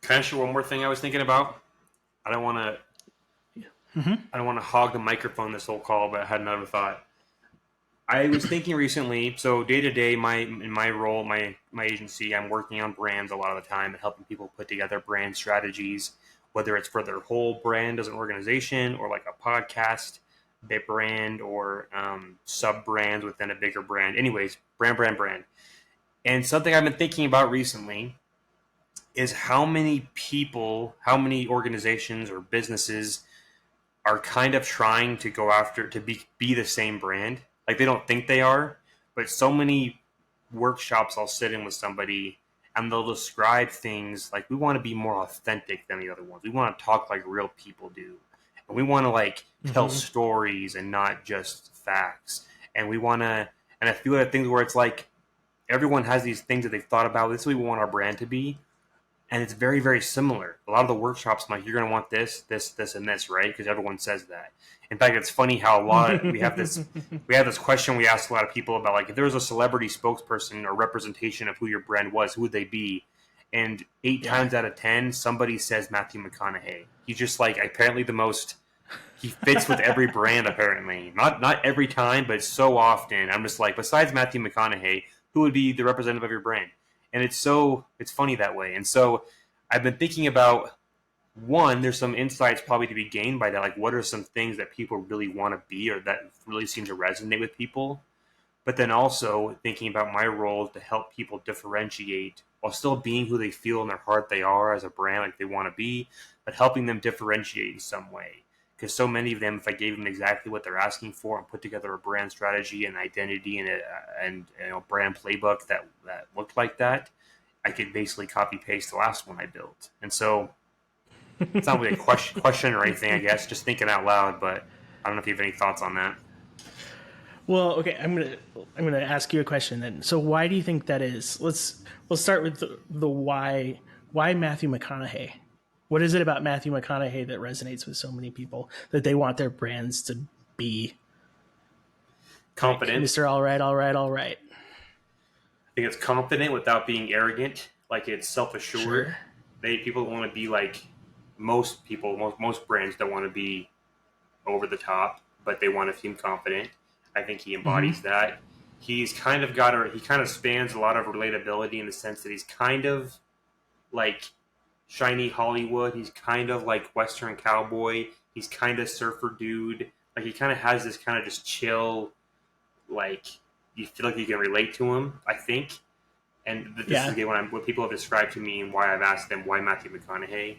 Can I share one more thing I was thinking about? I don't want to. Mm-hmm. I don't want to hog the microphone this whole call, but I had another thought. I was thinking recently. So day to day, in my role, my agency, I'm working on brands a lot of the time and helping people put together brand strategies, whether it's for their whole brand as an organization or like a podcast, bit brand or sub brands within a bigger brand. Anyways, brand. And something I've been thinking about recently is how many people, how many organizations or businesses are kind of trying to go after to be the same brand. Like they don't think they are, but so many workshops I'll sit in with somebody and they'll describe things like we want to be more authentic than the other ones. We want to talk like real people do. And we want to like tell Mm-hmm. stories and not just facts. And we want to and a few other things where it's like everyone has these things that they've thought about. This is what we want our brand to be, and it's very very similar. A lot of the workshops, I'm like, you're going to want this and this, right? Because everyone says that. In fact, it's funny how a lot of, we have this question we ask a lot of people about, like, if there was a celebrity spokesperson or representation of who your brand was, who would they be? And eight Yeah. times out of 10, somebody says Matthew McConaughey. He's just like apparently the most. He fits with every brand apparently. Not every time, but so often. I'm just like, besides Matthew McConaughey, who would be the representative of your brand? And it's funny that way. And so I've been thinking about, one, there's some insights probably to be gained by that. Like, what are some things that people really want to be or that really seem to resonate with people? But then also thinking about my role to help people differentiate while still being who they feel in their heart they are as a brand, like they want to be, but helping them differentiate in some way. Because so many of them, if I gave them exactly what they're asking for and put together a brand strategy and identity and brand playbook that looked like that, I could basically copy paste the last one I built. And so it's not really a question or anything, I guess, just thinking out loud. But I don't know if you have any thoughts on that. Well, okay, I'm gonna ask you a question then. So, why do you think that is? We'll start with the why. Why Matthew McConaughey? What is it about Matthew McConaughey that resonates with so many people that they want their brands to be like Confident. Mister All Right, All Right, All Right? I think it's confident without being arrogant. Like it's self assured. Sure. People want to be like most people. Most brands don't want to be over the top, but they want to seem confident. I think he embodies Mm-hmm. that. He kind of spans a lot of relatability in the sense that he's kind of like shiny Hollywood. He's kind of like Western cowboy. He's kind of surfer dude. Like he kind of has this kind of just chill, like you feel like you can relate to him. I think, and this is Yeah. again what people have described to me and why I've asked them why Matthew McConaughey.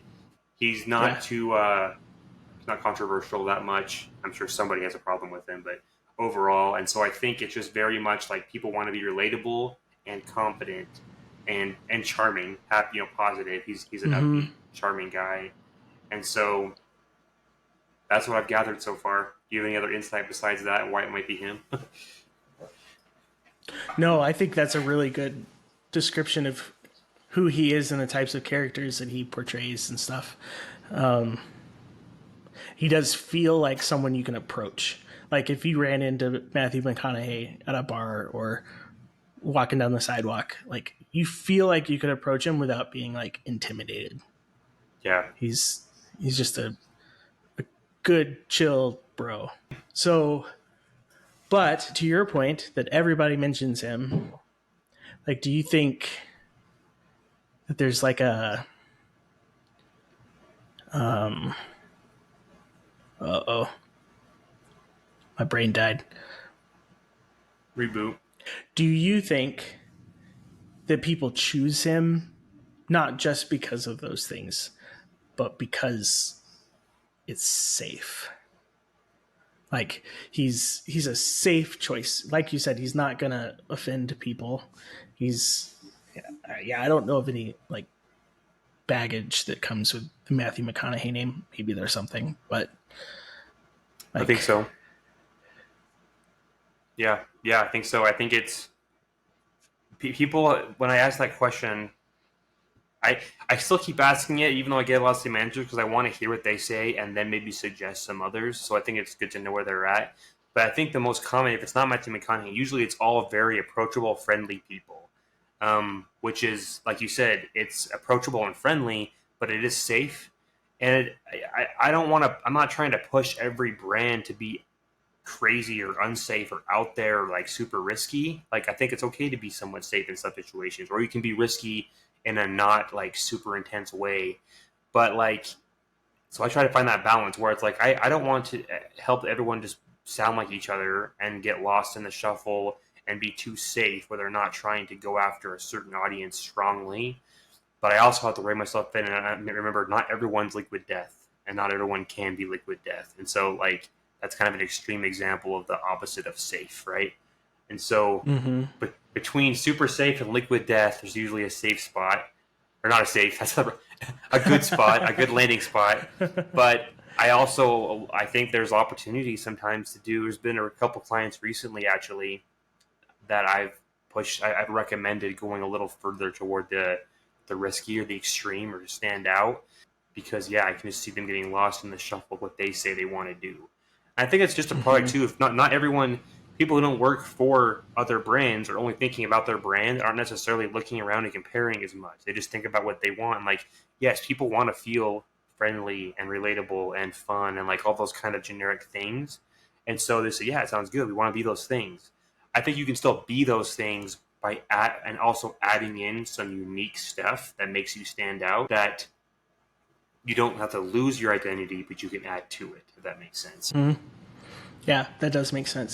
He's Yeah. not too it's not controversial that much. I'm sure somebody has a problem with him, but overall, and so I think it's just very much like people want to be relatable and confident and charming, happy, positive. He's an Mm-hmm. upbeat, charming guy, and so that's what I've gathered so far. Do you have any other insight besides that and why it might be him? No, I think that's a really good description of who he is and the types of characters that he portrays and stuff. He does feel like someone you can approach. Like if you ran into Matthew McConaughey at a bar or walking down the sidewalk, like you feel like you could approach him without being like intimidated. Yeah, He's he's just a good chill bro. So, but to your point that everybody mentions him, like do you think that there's like a oh, my brain died. reboot. Do you think that people choose him not just because of those things, but because it's safe? Like he's a safe choice. Like you said, he's not gonna offend people. He's yeah. I don't know of any like baggage that comes with the Matthew McConaughey name. Maybe there's something, but I think like so. Yeah, I think so. I think it's people when I ask that question, I still keep asking it, even though I get a lot of same answers because I want to hear what they say and then maybe suggest some others. So I think it's good to know where they're at. But I think the most common, if it's not Matthew McConaughey, usually it's all very approachable, friendly people. Which is, like you said, it's approachable and friendly, but it is safe. And I don't want to. I'm not trying to push every brand to be crazy or unsafe or out there or like super risky. Like I think it's okay to be somewhat safe in some situations, or you can be risky in a not like super intense way. But like, so I try to find that balance where it's like I don't want to help everyone just sound like each other and get lost in the shuffle and be too safe where they're not trying to go after a certain audience strongly. But I also have to rein myself in, and I remember not everyone's liquid death, and not everyone can be liquid death. And so, like, that's kind of an extreme example of the opposite of safe, right? And so, Mm-hmm. but between super safe and liquid death, there's usually a safe spot, or not a safe. That's a good spot, a good landing spot. But I think there's opportunity sometimes to do. There's been a couple clients recently, actually, that I've recommended going a little further toward the risky or the extreme or to stand out because yeah, I can just see them getting lost in the shuffle of what they say they want to do. I think it's just a product Mm-hmm. too. If not everyone, people who don't work for other brands are only thinking about their brand aren't necessarily looking around and comparing as much. They just think about what they want. And like, yes, people want to feel friendly and relatable and fun and like all those kind of generic things. And so they say, yeah, it sounds good. We want to be those things. I think you can still be those things and also adding in some unique stuff that makes you stand out that you don't have to lose your identity, but you can add to it, if that makes sense. Mm-hmm. Yeah, that does make sense.